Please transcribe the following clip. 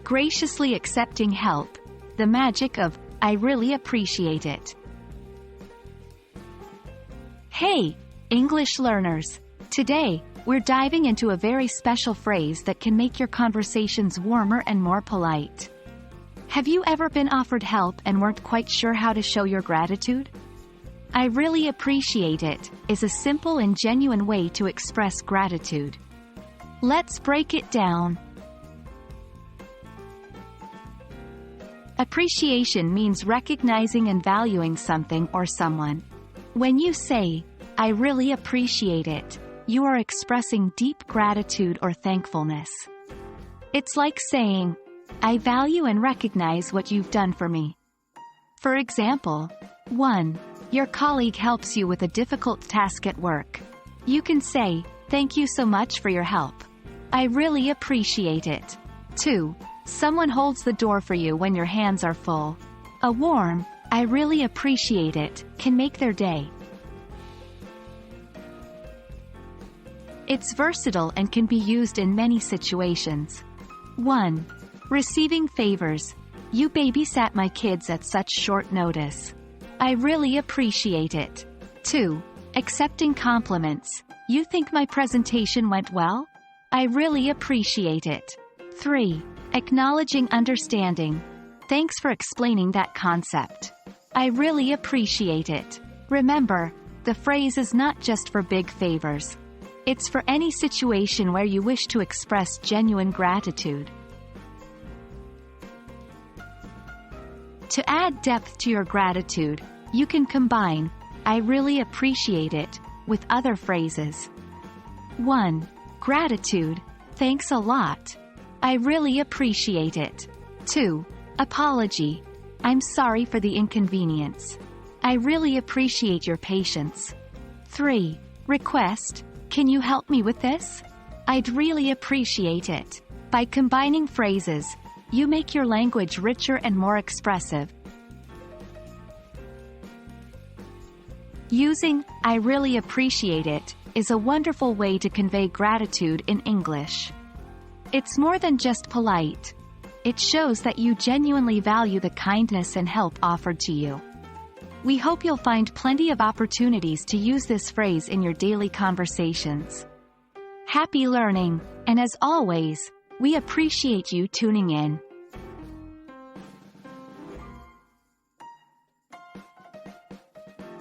graciously accepting help, the magic of, I really appreciate it. Hey, English learners! Today, we're diving into a very special phrase that can make your conversations warmer and more polite. Have you ever been offered help and weren't quite sure how to show your gratitude? I really appreciate it is a simple and genuine way to express gratitude. Let's break it down. Appreciation means recognizing and valuing something or someone. When you say, I really appreciate it, you are expressing deep gratitude or thankfulness. It's like saying, I value and recognize what you've done for me. For example, 1. Your colleague helps you with a difficult task at work. You can say, thank you so much for your help. I really appreciate it. 2. Someone holds the door for you when your hands are full. A warm, I really appreciate it, can make their day. It's versatile and can be used in many situations. 1. Receiving favors. You babysat my kids at such short notice. I really appreciate it. 2. Accepting compliments. You think my presentation went well? I really appreciate it. 3. Acknowledging understanding. Thanks for explaining that concept. I really appreciate it. Remember, the phrase is not just for big favors. It's for any situation where you wish to express genuine gratitude. To add depth to your gratitude, you can combine, I really appreciate it, with other phrases. 1. Gratitude. Thanks a lot. I really appreciate it. 2. Apology. I'm sorry for the inconvenience. I really appreciate your patience. 3. Request. Can you help me with this? I'd really appreciate it. By combining phrases, you make your language richer and more expressive. Using, I really appreciate it, is a wonderful way to convey gratitude in English. It's more than just polite. It shows that you genuinely value the kindness and help offered to you. We hope you'll find plenty of opportunities to use this phrase in your daily conversations. Happy learning, and as always, we appreciate you tuning in.